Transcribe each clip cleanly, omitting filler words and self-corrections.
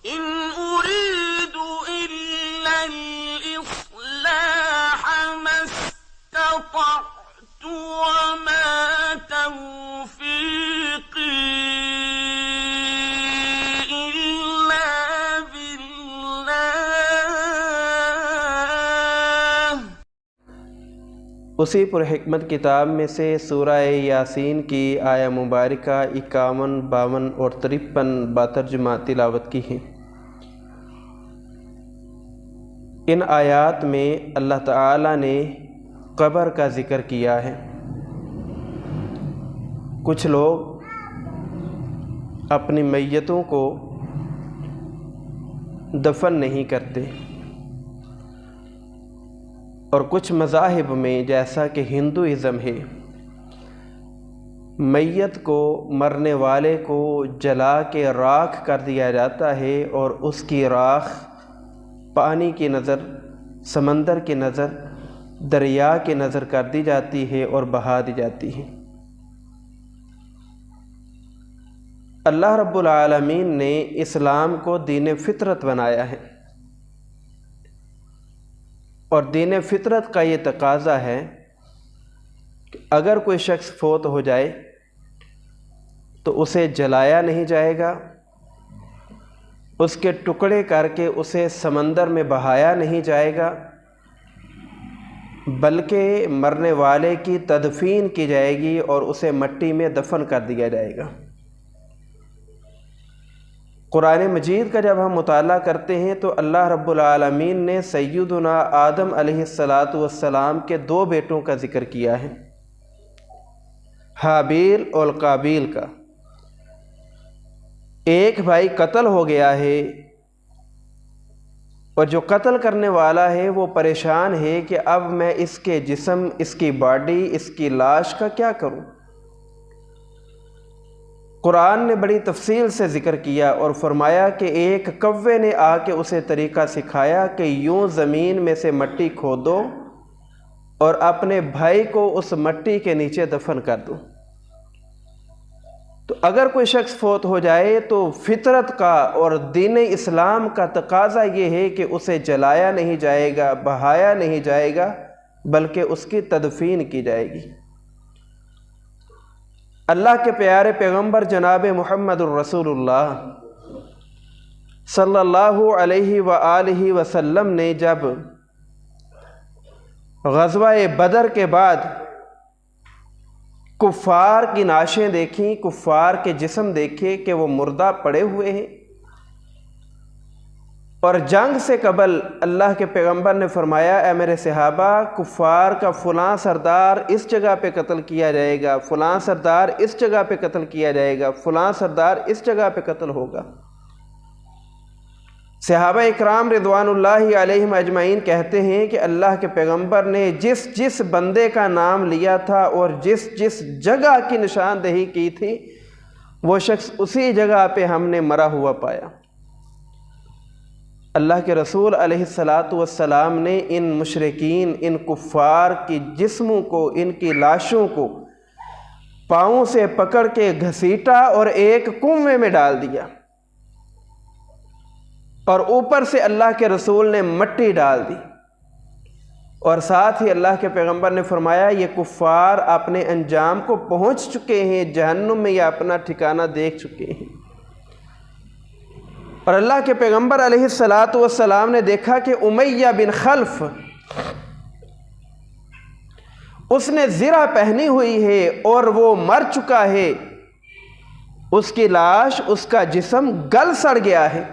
إن أريد إلا الإصلاح ما استطعت وما توفيقي إلا بالله۔ اسی پر حکمت کتاب میں سے سورہ یاسین کی آیہ مبارکہ 51، 52 اور 53 باترجمہ تلاوت کی ہیں۔ ان آیات میں اللہ تعالیٰ نے قبر کا ذکر کیا ہے۔ کچھ لوگ اپنی میتوں کو دفن نہیں کرتے، اور کچھ مذاہب میں جیسا کہ ہندوازم ہے، میت کو، مرنے والے کو جلا کے راکھ کر دیا جاتا ہے، اور اس کی راکھ پانی کی نظر، سمندر کی نظر، دریا کی نظر کر دی جاتی ہے اور بہا دی جاتی ہے۔ اللہ رب العالمین نے اسلام کو دین فطرت بنایا ہے، اور دین فطرت کا یہ تقاضا ہے کہ اگر کوئی شخص فوت ہو جائے تو اسے جلایا نہیں جائے گا، اس کے ٹکڑے کر کے اسے سمندر میں بہایا نہیں جائے گا، بلکہ مرنے والے کی تدفین کی جائے گی اور اسے مٹی میں دفن کر دیا جائے گا۔ قرآن مجید کا جب ہم مطالعہ کرتے ہیں تو اللہ رب العالمین نے سیدنا آدم علیہ السلام کے 2 بیٹوں کا ذکر کیا ہے، حابیل اور قابیل کا۔ ایک بھائی قتل ہو گیا ہے، اور جو قتل کرنے والا ہے وہ پریشان ہے کہ اب میں اس کے جسم، اس کی باڈی، اس کی لاش کا کیا کروں۔ قرآن نے بڑی تفصیل سے ذکر کیا اور فرمایا کہ ایک کوے نے آ کے اسے طریقہ سکھایا کہ یوں زمین میں سے مٹی کھودو اور اپنے بھائی کو اس مٹی کے نیچے دفن کر دو۔ تو اگر کوئی شخص فوت ہو جائے تو فطرت کا اور دین اسلام کا تقاضا یہ ہے کہ اسے جلایا نہیں جائے گا، بہایا نہیں جائے گا، بلکہ اس کی تدفین کی جائے گی۔ اللہ کے پیارے پیغمبر جناب محمد الرسول اللہ صلی اللہ علیہ وآلہ وسلم نے جب غزوہ بدر کے بعد کفار کی نعشیں دیکھیں، کفار کے جسم دیکھے کہ وہ مردہ پڑے ہوئے ہیں، اور جنگ سے قبل اللہ کے پیغمبر نے فرمایا اے میرے صحابہ، کفار کا فلاں سردار اس جگہ پہ قتل کیا جائے گا، فلاں سردار اس جگہ پہ قتل کیا جائے گا، فلاں سردار اس جگہ پہ قتل ہوگا۔ صحابہ اکرام رضوان اللہ علیہم اجمعین کہتے ہیں کہ اللہ کے پیغمبر نے جس جس بندے کا نام لیا تھا اور جس جس جگہ کی نشاندہی کی تھی، وہ شخص اسی جگہ پہ ہم نے مرا ہوا پایا۔ اللہ کے رسول علیہ السلام نے ان مشرکین، ان کفار کی جسموں کو، ان کی لاشوں کو پاؤں سے پکڑ کے گھسیٹا اور ایک کنویں میں ڈال دیا، اور اوپر سے اللہ کے رسول نے مٹی ڈال دی، اور ساتھ ہی اللہ کے پیغمبر نے فرمایا یہ کفار اپنے انجام کو پہنچ چکے ہیں، جہنم میں یہ اپنا ٹھکانہ دیکھ چکے ہیں۔ اور اللہ کے پیغمبر علیہ السلام نے دیکھا کہ امیہ بن خلف، اس نے زرہ پہنی ہوئی ہے اور وہ مر چکا ہے، اس کی لاش، اس کا جسم گل سڑ گیا ہے۔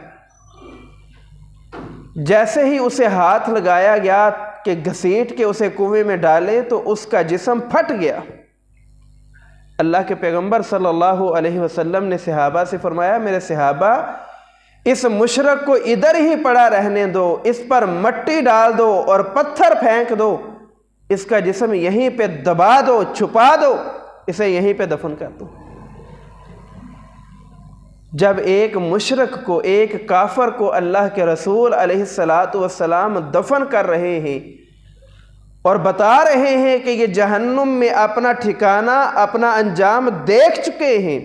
جیسے ہی اسے ہاتھ لگایا گیا کہ گھسیٹ کے اسے کنویں میں ڈالے تو اس کا جسم پھٹ گیا۔ اللہ کے پیغمبر صلی اللہ علیہ وسلم نے صحابہ سے فرمایا میرے صحابہ، اس مشرک کو ادھر ہی پڑا رہنے دو، اس پر مٹی ڈال دو اور پتھر پھینک دو، اس کا جسم یہیں پہ دبا دو، چھپا دو، اسے یہیں پہ دفن کر دو۔ جب ایک مشرک کو، ایک کافر کو اللہ کے رسول علیہ السلام دفن کر رہے ہیں اور بتا رہے ہیں کہ یہ جہنم میں اپنا ٹھکانہ، اپنا انجام دیکھ چکے ہیں،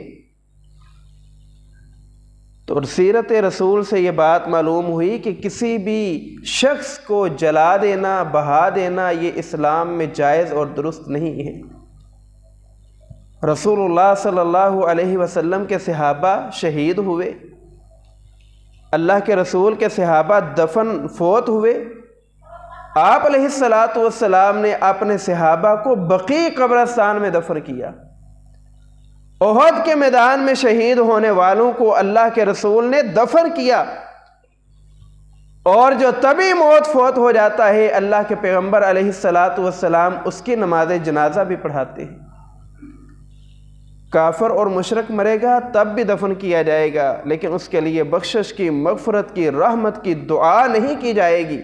تو سیرت رسول سے یہ بات معلوم ہوئی کہ کسی بھی شخص کو جلا دینا، بہا دینا، یہ اسلام میں جائز اور درست نہیں ہے۔ رسول اللہ صلی اللہ علیہ وسلم کے صحابہ شہید ہوئے، اللہ کے رسول کے صحابہ فوت ہوئے، آپ علیہ السلام نے اپنے صحابہ کو بقیع قبرستان میں دفن کیا۔ احد کے میدان میں شہید ہونے والوں کو اللہ کے رسول نے دفن کیا، اور جو طبی موت فوت ہو جاتا ہے اللہ کے پیغمبر علیہ السلام اس کی نماز جنازہ بھی پڑھاتے ہیں۔ کافر اور مشرک مرے گا تب بھی دفن کیا جائے گا، لیکن اس کے لیے بخشش کی، مغفرت کی، رحمت کی دعا نہیں کی جائے گی۔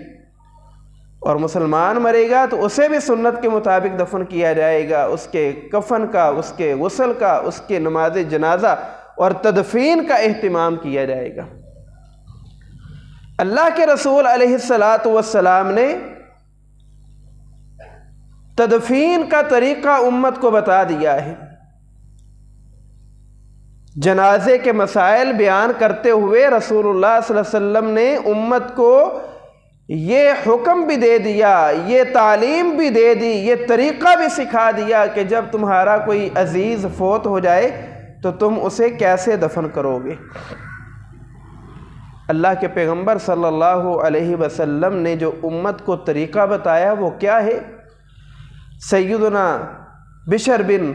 اور مسلمان مرے گا تو اسے بھی سنت کے مطابق دفن کیا جائے گا، اس کے کفن کا، اس کے غسل کا، اس کے نماز جنازہ اور تدفین کا اہتمام کیا جائے گا۔ اللہ کے رسول علیہ السلام نے تدفین کا طریقہ امت کو بتا دیا ہے۔ جنازے کے مسائل بیان کرتے ہوئے رسول اللہ صلی اللہ علیہ وسلم نے امت کو یہ حکم بھی دے دیا، یہ تعلیم بھی دے دی، یہ طریقہ بھی سکھا دیا کہ جب تمہارا کوئی عزیز فوت ہو جائے تو تم اسے کیسے دفن کرو گے۔ اللہ کے پیغمبر صلی اللہ علیہ وسلم نے جو امت کو طریقہ بتایا وہ کیا ہے؟ سیدنا بشر بن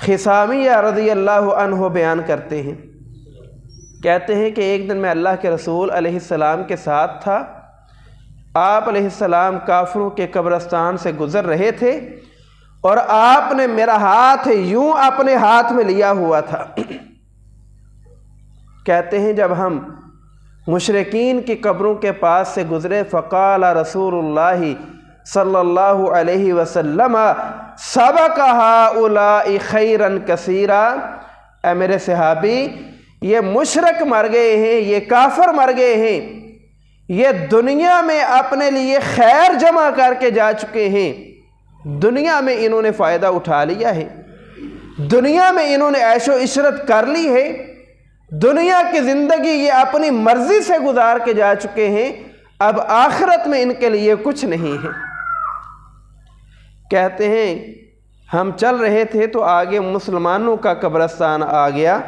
خثامیہ رضی اللہ عنہ بیان کرتے ہیں، کہتے ہیں کہ ایک دن میں اللہ کے رسول علیہ السلام کے ساتھ تھا۔ آپ علیہ السلام کافروں کے قبرستان سے گزر رہے تھے اور آپ نے میرا ہاتھ یوں اپنے ہاتھ میں لیا ہوا تھا۔ کہتے ہیں جب ہم مشرکین کی قبروں کے پاس سے گزرے فقال رسول اللہ صلی اللہ علیہ وسلم سبق ہؤلاء خیرا کثیرا، اے میرے صحابی یہ مشرک مر گئے ہیں، یہ کافر مر گئے ہیں، یہ دنیا میں اپنے لیے خیر جمع کر کے جا چکے ہیں، دنیا میں انہوں نے فائدہ اٹھا لیا ہے، دنیا میں انہوں نے عیش و عشرت کر لی ہے، دنیا کی زندگی یہ اپنی مرضی سے گزار کے جا چکے ہیں، اب آخرت میں ان کے لیے کچھ نہیں ہے۔ کہتے ہیں ہم چل رہے تھے تو آگے مسلمانوں کا قبرستان آ گیا،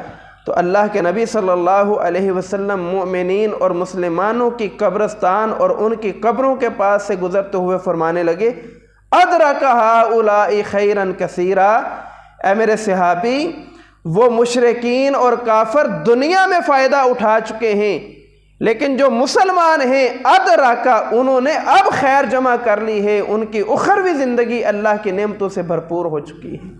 تو اللہ کے نبی صلی اللہ علیہ وسلم مومنین اور مسلمانوں کی قبرستان اور ان کی قبروں کے پاس سے گزرتے ہوئے فرمانے لگے ادرک ہؤلاء خیرا کثیرا، اے میرے صحابی وہ مشرکین اور کافر دنیا میں فائدہ اٹھا چکے ہیں، لیکن جو مسلمان ہیں ادرکا انہوں نے اب خیر جمع کر لی ہے، ان کی اخروی زندگی اللہ کی نعمتوں سے بھرپور ہو چکی ہے۔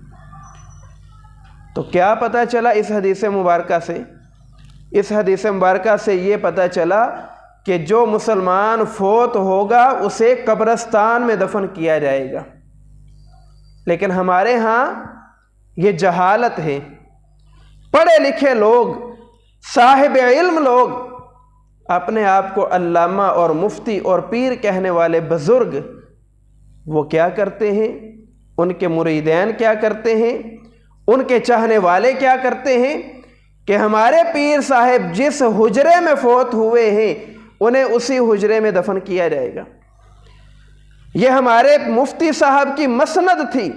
تو کیا پتہ چلا اس حدیث مبارکہ سے؟ اس حدیث مبارکہ سے یہ پتہ چلا کہ جو مسلمان فوت ہوگا اسے قبرستان میں دفن کیا جائے گا، لیکن ہمارے ہاں یہ جہالت ہے۔ پڑھے لکھے لوگ، صاحب علم لوگ، اپنے آپ کو علامہ اور مفتی اور پیر کہنے والے بزرگ، وہ کیا کرتے ہیں؟ ان کے مریدین کیا کرتے ہیں؟ ان کے چاہنے والے کیا کرتے ہیں کہ ہمارے پیر صاحب جس حجرے میں فوت ہوئے ہیں انہیں اسی حجرے میں دفن کیا جائے گا۔ یہ ہمارے مفتی صاحب کی مسند تھی،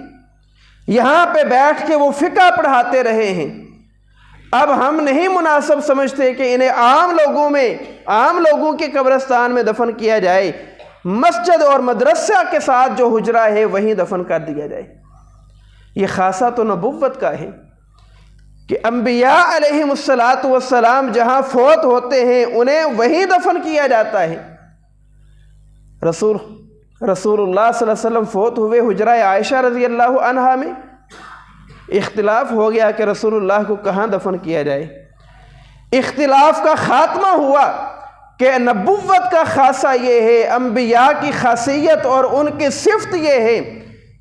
یہاں پہ بیٹھ کے وہ فقہ پڑھاتے رہے ہیں۔ اب ہم نہیں مناسب سمجھتے کہ انہیں عام لوگوں کے قبرستان میں دفن کیا جائے، مسجد اور مدرسہ کے ساتھ جو حجرہ ہے وہیں دفن کر دیا جائے۔ یہ خاصہ تو نبوت کا ہے کہ انبیاء علیہم السلام جہاں فوت ہوتے ہیں انہیں وہیں دفن کیا جاتا ہے۔ رسول اللہ صلی اللہ علیہ وسلم فوت ہوئے حجرہ عائشہ رضی اللہ عنہا میں، اختلاف ہو گیا کہ رسول اللہ کو کہاں دفن کیا جائے۔ اختلاف کا خاتمہ ہوا کہ نبوت کا خاصہ یہ ہے، انبیاء کی خاصیت اور ان کی صفت یہ ہے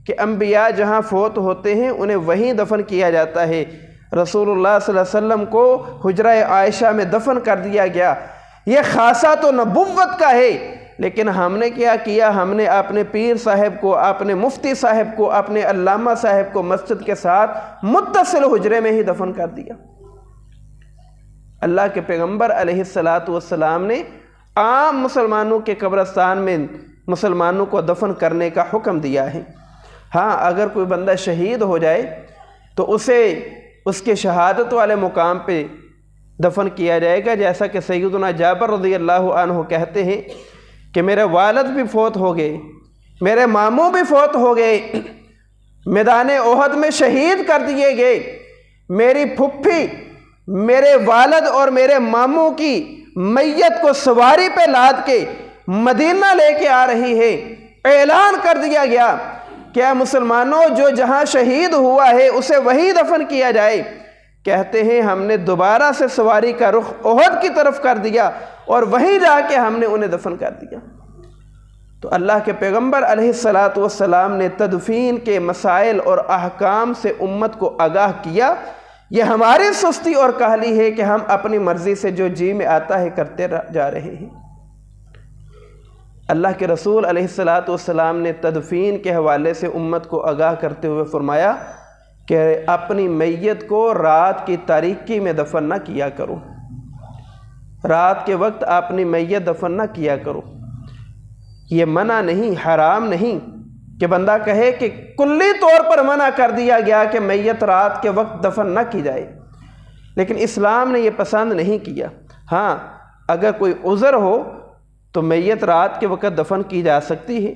کہ انبیاء جہاں فوت ہوتے ہیں انہیں وہیں دفن کیا جاتا ہے۔ رسول اللہ صلی اللہ علیہ وسلم کو حجرہ عائشہ میں دفن کر دیا گیا، یہ خاصہ تو نبوت کا ہے، لیکن ہم نے کیا کیا؟ ہم نے اپنے پیر صاحب کو، اپنے مفتی صاحب کو، اپنے علامہ صاحب کو مسجد کے ساتھ متصل حجرے میں ہی دفن کر دیا۔ اللہ کے پیغمبر علیہ الصلاۃ والسلام نے عام مسلمانوں کے قبرستان میں مسلمانوں کو دفن کرنے کا حکم دیا ہے۔ ہاں، اگر کوئی بندہ شہید ہو جائے تو اسے اس کے شہادت والے مقام پہ دفن کیا جائے گا، جیسا کہ سیدنا جابر رضی اللہ عنہ کہتے ہیں کہ میرے والد بھی فوت ہو گئے، میرے ماموں بھی فوت ہو گئے، میدان احد میں شہید کر دیے گئے، میری پھپھی میرے والد اور میرے ماموں کی میت کو سواری پہ لاد کے مدینہ لے کے آ رہی ہے۔ اعلان کر دیا گیا کہ اے مسلمانوں، جو جہاں شہید ہوا ہے اسے وہی دفن کیا جائے۔ کہتے ہیں ہم نے دوبارہ سے سواری کا رخ احد کی طرف کر دیا اور وہیں جا کے ہم نے انہیں دفن کر دیا۔ تو اللہ کے پیغمبر علیہ الصلاۃ والسلام نے تدفین کے مسائل اور احکام سے امت کو آگاہ کیا۔ یہ ہماری سستی اور کاہلی ہے کہ ہم اپنی مرضی سے جو جی میں آتا ہے کرتے جا رہے ہیں۔ اللہ کے رسول علیہ الصلاۃ والسلام نے تدفین کے حوالے سے امت کو آگاہ کرتے ہوئے فرمایا کہ اپنی میت کو رات کی تاریکی میں دفن نہ کیا کرو، رات کے وقت اپنی میت دفن نہ کیا کرو۔ یہ منع نہیں، حرام نہیں کہ بندہ کہے کہ کلی طور پر منع کر دیا گیا کہ میت رات کے وقت دفن نہ کی جائے، لیکن اسلام نے یہ پسند نہیں کیا۔ ہاں، اگر کوئی عذر ہو تو میت رات کے وقت دفن کی جا سکتی ہے۔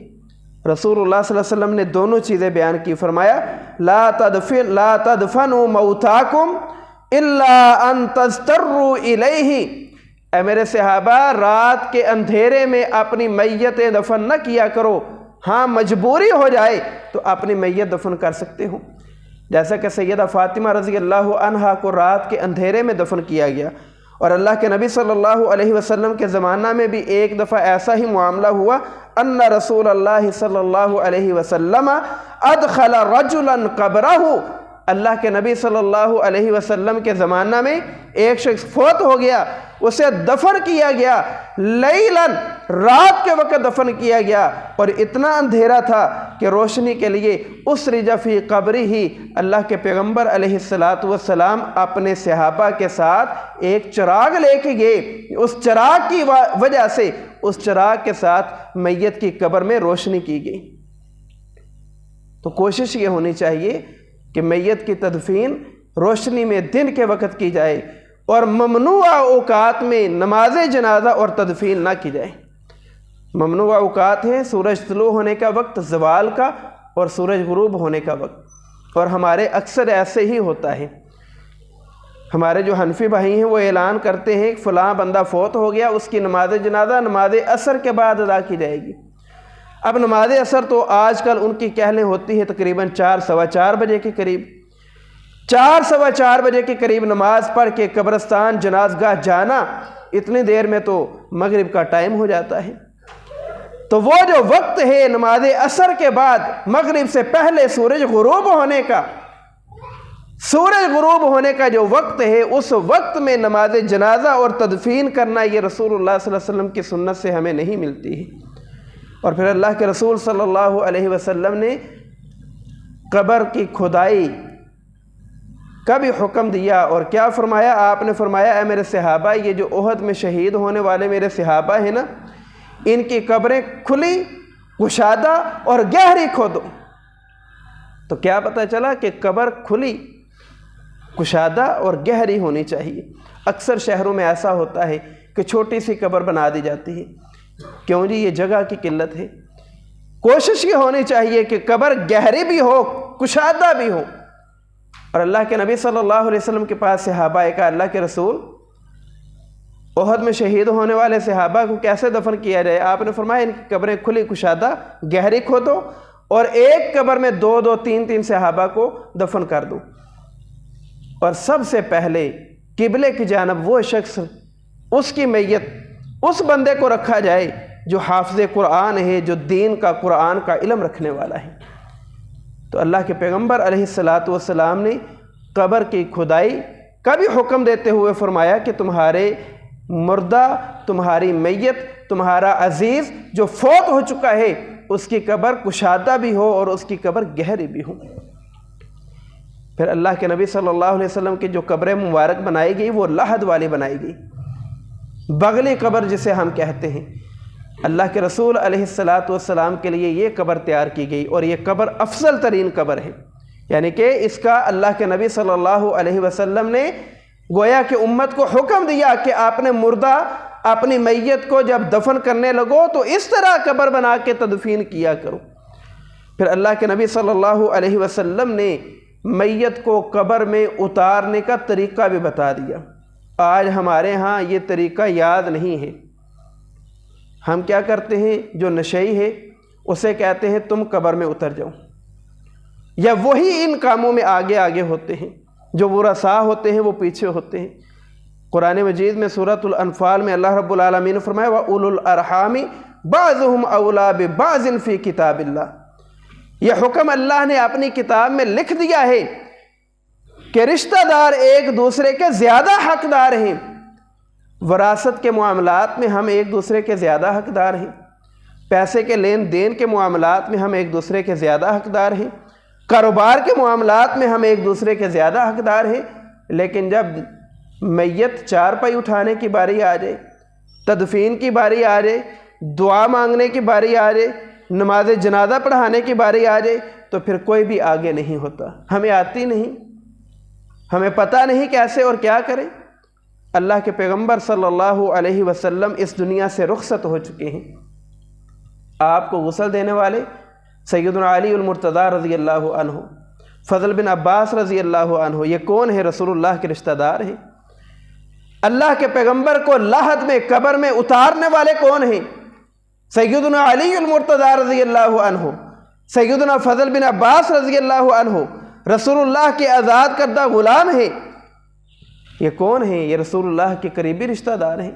رسول اللہ صلی اللہ علیہ وسلم نے دونوں چیزیں بیان کی، فرمایا لا تدفنوا موتاکم الا ان تضطروا الیہ، اے میرے صحابہ رات کے اندھیرے میں اپنی میتیں دفن نہ کیا کرو، ہاں مجبوری ہو جائے تو اپنی میت دفن کر سکتے ہو، جیسا کہ سیدہ فاطمہ رضی اللہ عنہا کو رات کے اندھیرے میں دفن کیا گیا۔ اور اللہ کے نبی صلی اللہ علیہ وسلم کے زمانہ میں بھی ایک دفعہ ایسا ہی معاملہ ہوا، ان رسول اللہ صلی اللہ علیہ وسلم ادخل رجلا قبرہ، اللہ کے نبی صلی اللہ علیہ وسلم کے زمانہ میں ایک شخص فوت ہو گیا، اسے دفن کیا گیا، لیلاً رات کے وقت دفن کیا گیا، اور اتنا اندھیرا تھا کہ روشنی کے لیے اسرج فی قبرہ ہی اللہ کے پیغمبر علیہ السلام اپنے صحابہ کے ساتھ ایک چراغ لے کے گئے، اس چراغ کی وجہ سے اس چراغ کے ساتھ میت کی قبر میں روشنی کی گئی۔ تو کوشش یہ ہونی چاہیے کہ میت کی تدفین روشنی میں دن کے وقت کی جائے اور ممنوع اوقات میں نماز جنازہ اور تدفین نہ کی جائے۔ ممنوع اوقات ہیں سورج طلوع ہونے کا وقت، زوال کا، اور سورج غروب ہونے کا وقت، اور ہمارے اکثر ایسے ہی ہوتا ہے۔ ہمارے جو حنفی بھائی ہیں وہ اعلان کرتے ہیں کہ فلاں بندہ فوت ہو گیا، اس کی نماز جنازہ نماز عصر کے بعد ادا کی جائے گی۔ اب نماز عصر تو آج کل ان کی کہلیں ہوتی ہے تقریباً 4 سوا 4 بجے کے قریب، 4 سوا 4 بجے کے قریب نماز پڑھ کے قبرستان جنازگاہ جانا، اتنی دیر میں تو مغرب کا ٹائم ہو جاتا ہے۔ تو وہ جو وقت ہے نماز عصر کے بعد مغرب سے پہلے سورج غروب ہونے کا جو وقت ہے، اس وقت میں نماز جنازہ اور تدفین کرنا یہ رسول اللہ صلی اللہ علیہ وسلم کی سنت سے ہمیں نہیں ملتی ہے۔ اور پھر اللہ کے رسول صلی اللہ علیہ وسلم نے قبر کی کھدائی کا بھی حکم دیا، اور کیا فرمایا؟ آپ نے فرمایا اے میرے صحابہ، یہ جو احد میں شہید ہونے والے میرے صحابہ ہیں نا، ان کی قبریں کھلی، کشادہ اور گہری کھودو۔ تو کیا پتہ چلا کہ قبر کھلی، کشادہ اور گہری ہونی چاہیے۔ اکثر شہروں میں ایسا ہوتا ہے کہ چھوٹی سی قبر بنا دی جاتی ہے، کیوں جی؟ یہ جگہ کی قلت ہے۔ کوشش یہ ہونی چاہیے کہ قبر گہری بھی ہو، کشادہ بھی ہو۔ اور اللہ کے نبی صلی اللہ علیہ وسلم کے پاس صحابہ کا اللہ کے رسول احد میں شہید ہونے والے صحابہ کو کیسے دفن کیا جائے؟ آپ نے فرمایا ان کی قبریں کھلی، کشادہ، گہری کھودو، اور ایک قبر میں 2-2 3-3 صحابہ کو دفن کر دو، اور سب سے پہلے قبلے کی جانب وہ شخص، اس کی میت اس بندے کو رکھا جائے جو حافظ قرآن ہے، جو دین کا، قرآن کا علم رکھنے والا ہے۔ تو اللہ کے پیغمبر علیہ السلام نے قبر کی کھدائی کا بھی حکم دیتے ہوئے فرمایا کہ تمہارے مردہ، تمہاری میت، تمہارا عزیز جو فوت ہو چکا ہے، اس کی قبر کشادہ بھی ہو اور اس کی قبر گہری بھی ہو۔ پھر اللہ کے نبی صلی اللہ علیہ وسلم کی جو قبر مبارک بنائی گئی وہ لحد والی بنائی گئی، بغلی قبر جسے ہم کہتے ہیں۔ اللہ کے رسول علیہ السلام کے لیے یہ قبر تیار کی گئی، اور یہ قبر افضل ترین قبر ہے، یعنی کہ اس کا اللہ کے نبی صلی اللہ علیہ وسلم نے گویا کہ امت کو حکم دیا کہ آپ نے مردہ اپنی میت کو جب دفن کرنے لگو تو اس طرح قبر بنا کے تدفین کیا کرو۔ پھر اللہ کے نبی صلی اللہ علیہ وسلم نے میت کو قبر میں اتارنے کا طریقہ بھی بتا دیا۔ آج ہمارے ہاں یہ طریقہ یاد نہیں ہے۔ ہم کیا کرتے ہیں، جو نشئی ہے اسے کہتے ہیں تم قبر میں اتر جاؤ، یا وہی ان کاموں میں آگے آگے ہوتے ہیں، جو ورثاء ہوتے ہیں وہ پیچھے ہوتے ہیں۔ قرآن مجید میں سورۃ الانفال میں اللہ رب العالمین نے فرمایا وَأُولُو الْأَرْحَامِ بَعْضُهُمْ أَوْلَىٰ بِبَعْضٍ فِي كِتَابِ اللَّهِ، یہ حکم اللہ نے اپنی کتاب میں لکھ دیا ہے کہ رشتہ دار ایک دوسرے کے زیادہ حقدار ہیں۔ وراثت کے معاملات میں ہم ایک دوسرے کے زیادہ حقدار ہیں، پیسے کے لین دین کے معاملات میں ہم ایک دوسرے کے زیادہ حقدار ہیں، کاروبار کے معاملات میں ہم ایک دوسرے کے زیادہ حقدار ہیں، لیکن جب میت چارپائی اٹھانے کی باری آ جائے، تدفین کی باری آ جائے، دعا مانگنے کی باری آ جائے، نماز جنازہ پڑھانے کی باری آ جائے، تو پھر کوئی بھی آگے نہیں ہوتا۔ ہمیں آتی نہیں، ہمیں پتہ نہیں کیسے اور کیا کریں۔ اللہ کے پیغمبر صلی اللہ علیہ وسلم اس دنیا سے رخصت ہو چکے ہیں۔ آپ کو غسل دینے والے سیدنا علی المرتضیٰ رضی اللہ عنہ، فضل بن عباس رضی اللہ عنہ، یہ کون ہے؟ رسول اللہ کے رشتہ دار ہیں۔ اللہ کے پیغمبر کو لحد میں قبر میں اتارنے والے کون ہیں؟ سیدنا علی المرتضیٰ رضی اللہ عنہ، سیدنا فضل بن عباس رضی اللہ عنہ، رسول اللہ کے آزاد کردہ غلام ہیں۔ یہ کون ہیں؟ یہ رسول اللہ کے قریبی رشتہ دار ہیں۔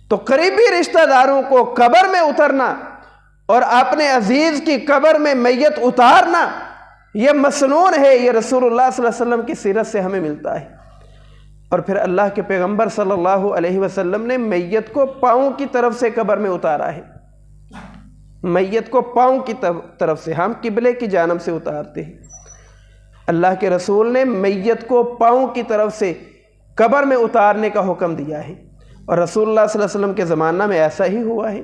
تو قریبی رشتہ داروں کو قبر میں اترنا اور اپنے عزیز کی قبر میں میت اتارنا یہ مسنون ہے، یہ رسول اللہ صلی اللہ علیہ وسلم کی سیرت سے ہمیں ملتا ہے۔ اور پھر اللہ کے پیغمبر صلی اللہ علیہ وسلم نے میت کو پاؤں کی طرف سے قبر میں اتارا ہے، میت کو پاؤں کی طرف سے، ہم قبلے کی جانب سے اتارتے ہیں۔ اللہ کے رسول نے میت کو پاؤں کی طرف سے قبر میں اتارنے کا حکم دیا ہے، اور رسول اللہ صلی اللہ علیہ وسلم کے زمانہ میں ایسا ہی ہوا ہے۔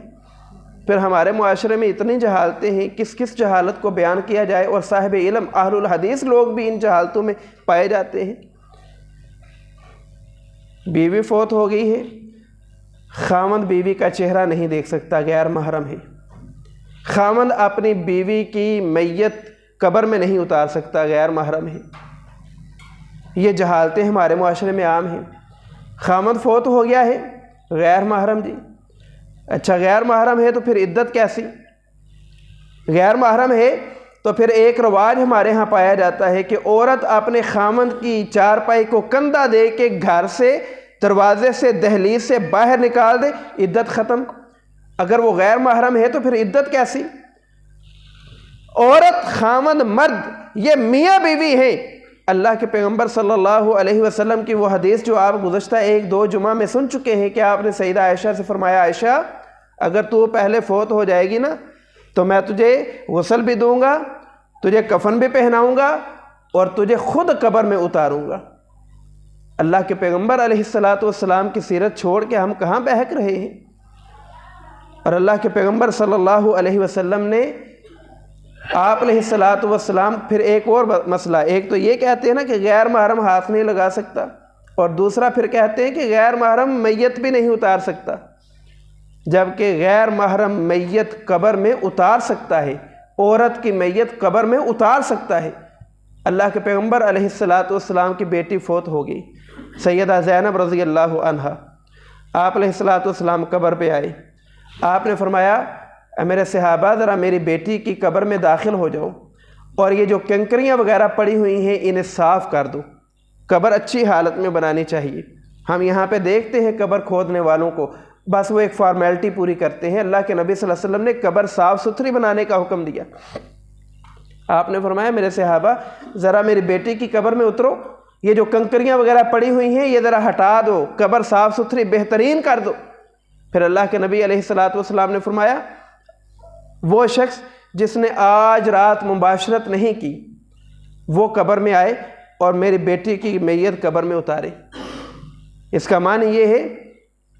پھر ہمارے معاشرے میں اتنی جہالتیں ہیں، کس کس جہالت کو بیان کیا جائے، اور صاحب علم اہل الحدیث لوگ بھی ان جہالتوں میں پائے جاتے ہیں۔ بیوی فوت ہو گئی ہے، خاوند بیوی کا چہرہ نہیں دیکھ سکتا، غیر محرم ہے۔ خاوند اپنی بیوی کی میت قبر میں نہیں اتار سکتا، غیر محرم ہے۔ یہ جہالتیں ہمارے معاشرے میں عام ہیں۔ خاوند فوت ہو گیا ہے، غیر محرم جی، اچھا غیر محرم ہے تو پھر عدت کیسی؟ غیر محرم ہے تو پھر ایک رواج ہمارے ہاں پایا جاتا ہے کہ عورت اپنے خاوند کی چارپائی کو کندھا دے کے گھر سے، دروازے سے، دہلیز سے باہر نکال دے، عدت ختم۔ اگر وہ غیر محرم ہے تو پھر عدت کیسی؟ عورت، خاوند، مرد یہ میاں بیوی ہیں۔ اللہ کے پیغمبر صلی اللہ علیہ وسلم کی وہ حدیث جو آپ گزشتہ 1-2 جمعہ میں سن چکے ہیں کہ آپ نے سیدہ عائشہ سے فرمایا عائشہ اگر تو پہلے فوت ہو جائے گی نا تو میں تجھے غسل بھی دوں گا، تجھے کفن بھی پہناؤں گا، اور تجھے خود قبر میں اتاروں گا۔ اللہ کے پیغمبر علیہ السلام کی سیرت چھوڑ کے ہم کہاں بہک رہے ہیں؟ اور اللہ کے پیغمبر صلی اللہ علیہ وسلم نے آپ علیہ السلام پھر ایک اور مسئلہ، ایک تو یہ کہتے ہیں نا کہ غیر محرم ہاتھ نہیں لگا سکتا، اور دوسرا پھر کہتے ہیں کہ غیر محرم میت بھی نہیں اتار سکتا، جبکہ غیر محرم میت قبر میں اتار سکتا ہے، عورت کی میت قبر میں اتار سکتا ہے۔ اللہ کے پیغمبر علیہ السلام کی بیٹی فوت ہو گئی، سیدہ زینب رضی اللہ عنہا، آپ علیہ السلام قبر پہ آئے، آپ نے فرمایا اے میرے صحابہ ذرا میری بیٹی کی قبر میں داخل ہو جاؤ، اور یہ جو کنکریاں وغیرہ پڑی ہوئی ہیں انہیں صاف کر دو، قبر اچھی حالت میں بنانی چاہیے۔ ہم یہاں پہ دیکھتے ہیں قبر کھودنے والوں کو بس وہ ایک فارمیلٹی پوری کرتے ہیں۔ اللہ کے نبی صلی اللہ علیہ وسلم نے قبر صاف ستھری بنانے کا حکم دیا۔ آپ نے فرمایا میرے صحابہ ذرا میری بیٹی کی قبر میں اترو، یہ جو کنکریاں وغیرہ پڑی ہوئی ہیں یہ ذرا ہٹا دو، قبر صاف ستھری بہترین کر دو۔ پھر اللہ کے نبی علیہ السلام نے فرمایا وہ شخص جس نے آج رات مباشرت نہیں کی، وہ قبر میں آئے اور میری بیٹی کی میت قبر میں اتارے۔ اس کا معنی یہ ہے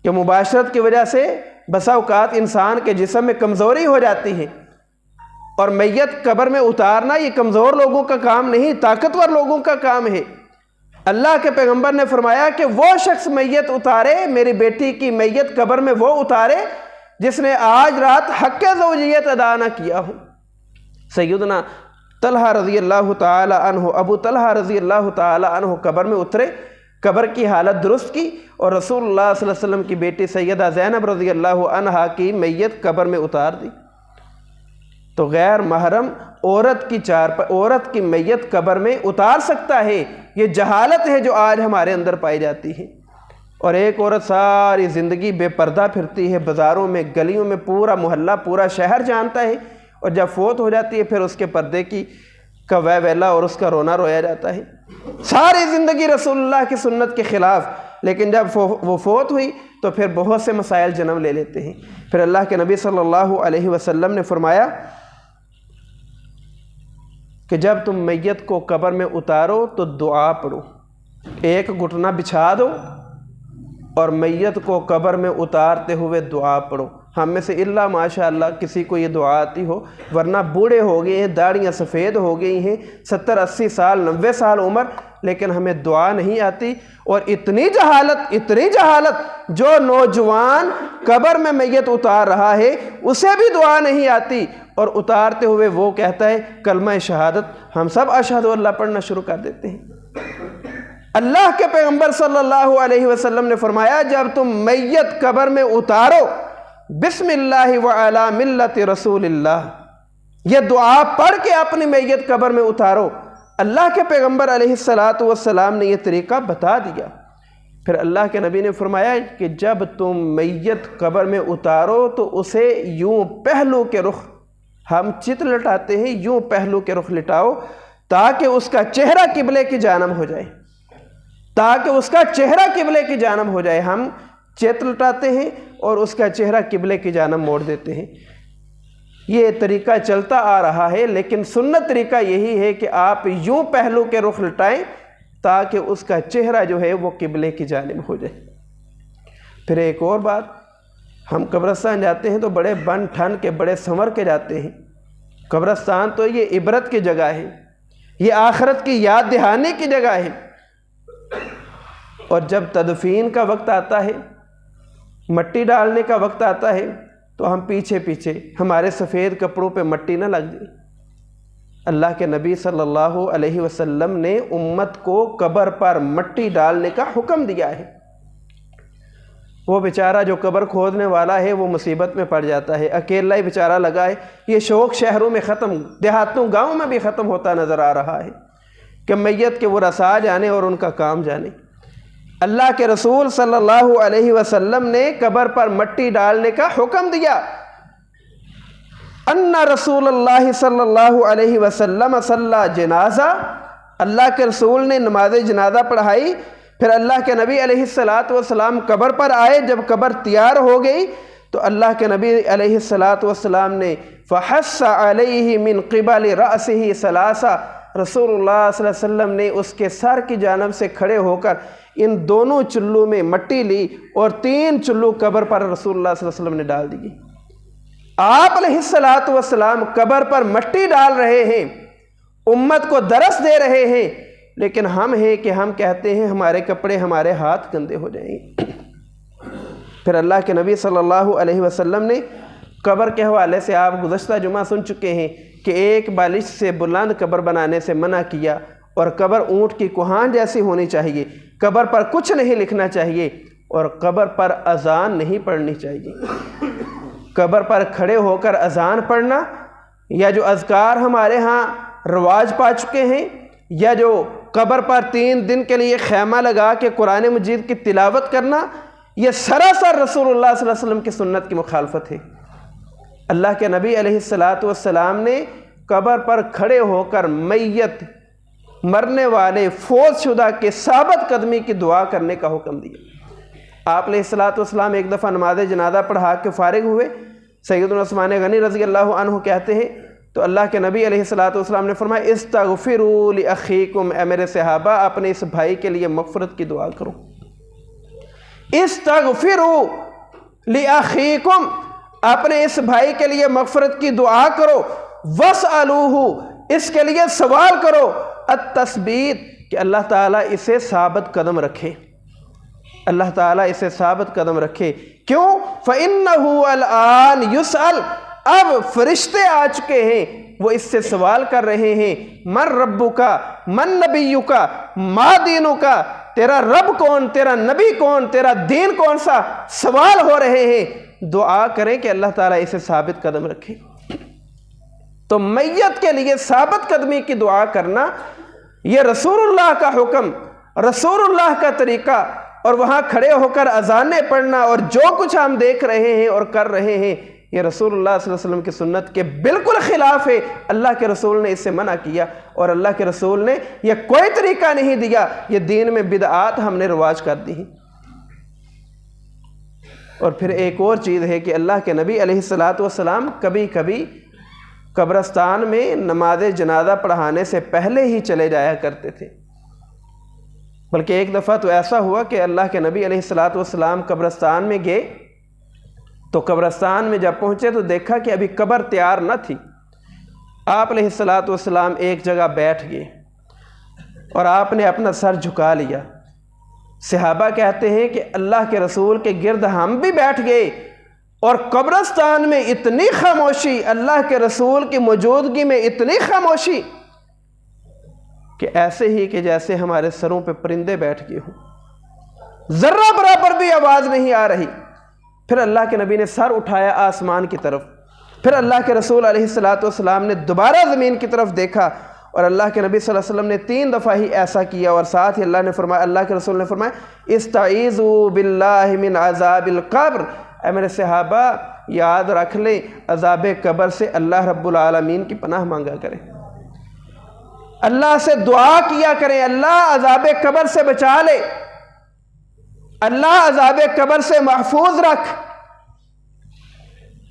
کہ مباشرت کی وجہ سے بسا اوقات انسان کے جسم میں کمزوری ہو جاتی ہے، اور میت قبر میں اتارنا یہ کمزور لوگوں کا کام نہیں، طاقتور لوگوں کا کام ہے۔ اللہ کے پیغمبر نے فرمایا کہ وہ شخص میت اتارے، میری بیٹی کی میت قبر میں وہ اتارے جس نے آج رات حق زوجیت ادا نہ کیا ہو۔ سیدنا طلحہ رضی اللہ تعالی عنہ، ابو طلحہ رضی اللہ تعالی عنہ قبر میں اترے، قبر کی حالت درست کی، اور رسول اللہ صلی اللہ علیہ وسلم کی بیٹی سیدہ زینب رضی اللہ عنہا کی میت قبر میں اتار دی۔ تو غیر محرم عورت کی میت قبر میں اتار سکتا ہے، یہ جہالت ہے جو آج ہمارے اندر پائی جاتی ہے۔ اور ایک عورت ساری زندگی بے پردہ پھرتی ہے، بازاروں میں، گلیوں میں، پورا محلہ، پورا شہر جانتا ہے، اور جب فوت ہو جاتی ہے پھر اس کے پردے کا ویلا اور اس کا رونا رویا جاتا ہے۔ ساری زندگی رسول اللہ کی سنت کے خلاف، لیکن جب وہ فوت ہوئی تو پھر بہت سے مسائل جنم لے لیتے ہیں۔ پھر اللہ کے نبی صلی اللہ علیہ وسلم نے فرمایا کہ جب تم میت کو قبر میں اتارو تو دعا پڑھو، ایک گھٹنا بچھا دو اور میت کو قبر میں اتارتے ہوئے دعا پڑھو۔ ہم میں سے اللہ ماشاءاللہ کسی کو یہ دعا آتی ہو، ورنہ بوڑھے ہو گئے ہیں، داڑیاں سفید ہو گئی ہیں، 70-80 سال 90 سال عمر، لیکن ہمیں دعا نہیں آتی۔ اور اتنی جہالت جو نوجوان قبر میں میت اتار رہا ہے اسے بھی دعا نہیں آتی، اور اتارتے ہوئے وہ کہتا ہے کلمہ شہادت۔ ہم سب اشہد اللہ پڑھنا شروع کر دیتے ہیں۔ اللہ کے پیغمبر صلی اللہ علیہ وسلم نے فرمایا جب تم میت قبر میں اتارو بسم اللہ وعلی ملت رسول اللہ، یہ دعا پڑھ کے اپنی میت قبر میں اتارو۔ اللہ کے پیغمبر علیہ السلام نے یہ طریقہ بتا دیا۔ پھر اللہ کے نبی نے فرمایا کہ جب تم میت قبر میں اتارو تو اسے یوں پہلو کے رخ، ہم چت لٹاتے ہیں، یوں پہلو کے رخ لٹاؤ تاکہ اس کا چہرہ قبلے کی جانب ہو جائے، ہم چت لٹاتے ہیں اور اس کا چہرہ قبلے کی جانب موڑ دیتے ہیں۔ یہ طریقہ چلتا آ رہا ہے، لیکن سنت طریقہ یہی ہے کہ آپ یوں پہلو کے رخ لٹائیں تاکہ اس کا چہرہ جو ہے وہ قبلے کی جانب ہو جائے۔ پھر ایک اور بات، ہم قبرستان جاتے ہیں تو بڑے بن ٹھن کے، بڑے سنور کے جاتے ہیں۔ قبرستان تو یہ عبرت کی جگہ ہے، یہ آخرت کی یاد دہانی کی جگہ ہے، اور جب تدفین کا وقت آتا ہے، مٹی ڈالنے کا وقت آتا ہے، تو ہم پیچھے ہمارے سفید کپڑوں پہ مٹی نہ لگ جائے۔ اللہ کے نبی صلی اللہ علیہ وسلم نے امت کو قبر پر مٹی ڈالنے کا حکم دیا ہے۔ وہ بیچارہ جو قبر کھودنے والا ہے وہ مصیبت میں پڑ جاتا ہے، اکیلا ہی بیچارہ لگا ہے۔ یہ شوق شہروں میں ختم، دیہاتوں گاؤں میں بھی ختم ہوتا نظر آ رہا ہے کہ میت کے وہ رسا جانے اور ان کا کام جانے۔ اللہ کے رسول صلی اللہ علیہ وسلم نے قبر پر مٹی ڈالنے کا حکم دیا۔ ان رسول اللہ صلی اللہ علیہ وسلم صلی جنازہ، اللہ کے رسول نے نماز جنازہ پڑھائی۔ پھر اللہ کے نبی علیہ السلام قبر پر آئے۔ جب قبر تیار ہو گئی تو اللہ کے نبی علیہ السلام نے فحس علیہ من قبل رأسہ ثلاثہ، رسول اللہ صلی اللہ علیہ وسلم نے اس کے سر کی جانب سے کھڑے ہو کر ان دونوں چلوں میں مٹی لی اور 3 چلو قبر پر رسول اللہ صلی اللہ علیہ وسلم نے ڈال دی۔ آپ علیہ السلام قبر پر مٹی ڈال رہے ہیں، امت کو درس دے رہے ہیں، لیکن ہم ہیں کہ ہم کہتے ہیں ہمارے کپڑے، ہمارے ہاتھ گندے ہو جائیں گے۔ پھر اللہ کے نبی صلی اللہ علیہ وسلم نے قبر کے حوالے سے، آپ گزشتہ جمعہ سن چکے ہیں کہ ایک بالش سے بلند قبر بنانے سے منع کیا، اور قبر اونٹ کی کوہان جیسی ہونی چاہیے، قبر پر کچھ نہیں لکھنا چاہیے، اور قبر پر اذان نہیں پڑھنی چاہیے۔ قبر پر کھڑے ہو کر اذان پڑھنا، یا جو اذکار ہمارے ہاں رواج پا چکے ہیں، یا جو قبر پر 3 دن کے لیے خیمہ لگا کے قرآن مجید کی تلاوت کرنا، یہ سراسر رسول اللہ صلی اللہ علیہ وسلم کی سنت کی مخالفت ہے۔ اللہ کے نبی علیہ السلام نے قبر پر کھڑے ہو کر میت، مرنے والے، فوت شدہ کے ثابت قدمی کی دعا کرنے کا حکم دیا۔ آپ علیہ السلام ایک دفعہ نماز جنازہ پڑھا کے فارغ ہوئے۔ سیدنا عثمان غنی رضی اللہ عنہ کہتے ہیں تو اللہ کے نبی علیہ الصلوۃ والسلام نے فرمایا استغفروا لاخیکم، اے میرے صحابہ اپنے اس بھائی کے لیے مغفرت کی دعا کرو۔ استغفروا لاخیکم، اپنے اس بھائی کے لیے مغفرت کی دعا کرو، واسألوہ، اس کے لیے سوال کرو، التثبیت، کہ اللہ تعالیٰ اسے ثابت قدم رکھے، اللہ تعالیٰ اسے ثابت قدم رکھے۔ کیوں؟ فَإِنَّهُ الْآنِ يُسْأَلُ، اب فرشتے آ چکے ہیں، وہ اس سے سوال کر رہے ہیں، من ربک، من نبیک، ما دینک، تیرا رب کون، تیرا نبی کون، تیرا دین کون سا، سوال ہو رہے ہیں۔ دعا کریں کہ اللہ تعالیٰ اسے ثابت قدم رکھے۔ تو میت کے لیے ثابت قدمی کی دعا کرنا یہ رسول اللہ کا حکم، رسول اللہ کا طریقہ، اور وہاں کھڑے ہو کر اذانیں پڑھنا اور جو کچھ ہم دیکھ رہے ہیں اور کر رہے ہیں یہ رسول اللہ صلی اللہ علیہ وسلم کی سنت کے بالکل خلاف ہے۔ اللہ کے رسول نے اس سے منع کیا، اور اللہ کے رسول نے یہ کوئی طریقہ نہیں دیا، یہ دین میں بدعات ہم نے رواج کر دی ہیں۔ اور پھر ایک اور چیز ہے کہ اللہ کے نبی علیہ الصلوۃ والسلام کبھی کبھی قبرستان میں نماز جنازہ پڑھانے سے پہلے ہی چلے جایا کرتے تھے۔ بلکہ ایک دفعہ تو ایسا ہوا کہ اللہ کے نبی علیہ الصلوۃ والسلام قبرستان میں گئے، تو قبرستان میں جب پہنچے تو دیکھا کہ ابھی قبر تیار نہ تھی۔ آپ علیہ الصلوۃ والسلام ایک جگہ بیٹھ گئے اور آپ نے اپنا سر جھکا لیا۔ صحابہ کہتے ہیں کہ اللہ کے رسول کے گرد ہم بھی بیٹھ گئے، اور قبرستان میں اتنی خاموشی، اللہ کے رسول کی موجودگی میں اتنی خاموشی کہ ایسے ہی کہ جیسے ہمارے سروں پہ پرندے بیٹھ گئے ہوں، ذرہ برابر بھی آواز نہیں آ رہی۔ پھر اللہ کے نبی نے سر اٹھایا آسمان کی طرف، پھر اللہ کے رسول علیہ الصلوۃ والسلام نے دوبارہ زمین کی طرف دیکھا، اور اللہ کے نبی صلی اللہ علیہ وسلم نے 3 دفعہ ہی ایسا کیا، اور ساتھ ہی اللہ نے فرمایا، اللہ کے رسول نے فرمایا استعیذوا باللہ من عذاب القبر، اے میرے صحابہ یاد رکھ لیں عذاب قبر سے اللہ رب العالمین کی پناہ مانگا کریں، اللہ سے دعا کیا کریں، اللہ عذاب قبر سے بچا لے، اللہ عذاب قبر سے محفوظ رکھ۔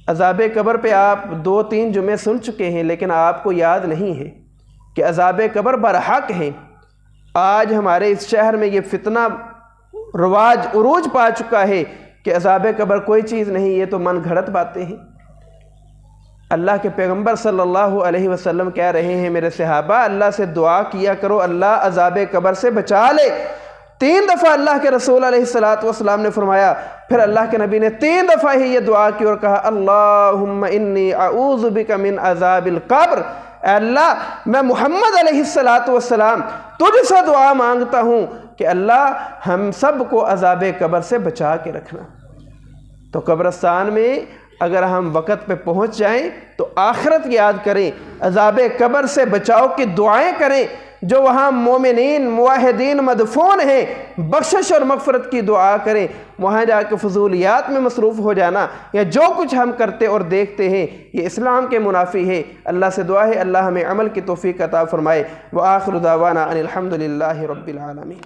عذاب قبر پہ آپ 2-3 جمعے سن چکے ہیں، لیکن آپ کو یاد نہیں ہے کہ عذاب قبر برحق ہیں۔ آج ہمارے اس شہر میں یہ فتنہ رواج عروج پا چکا ہے کہ عذاب قبر کوئی چیز نہیں، یہ تو من گھڑت باتیں ہیں۔ اللہ کے پیغمبر صلی اللہ علیہ وسلم کہہ رہے ہیں میرے صحابہ اللہ سے دعا کیا کرو اللہ عذاب قبر سے بچا لے۔ 3 دفعہ اللہ کے رسول علیہ الصلوۃ والسلام نے فرمایا، پھر اللہ کے نبی نے 3 دفعہ ہی یہ دعا کی اور کہا اللہم انی اعوذ بک من عذاب القبر، اے اللہ میں محمد علیہ الصلوۃ والسلام تجھ سے دعا مانگتا ہوں کہ اللہ ہم سب کو عذاب قبر سے بچا کے رکھنا۔ تو قبرستان میں اگر ہم وقت پہ پہنچ جائیں تو آخرت یاد کریں، عذاب قبر سے بچاؤ کی دعائیں کریں، جو وہاں مومنین موحدین مدفون ہیں بخشش اور مغفرت کی دعا کریں۔ وہاں جا کے فضولیات میں مصروف ہو جانا یا جو کچھ ہم کرتے اور دیکھتے ہیں یہ اسلام کے منافی ہے۔ اللہ سے دعا ہے اللہ ہمیں عمل کی توفیق عطا فرمائے۔ وآخر دعوانا ان الحمد للہ رب العالمین۔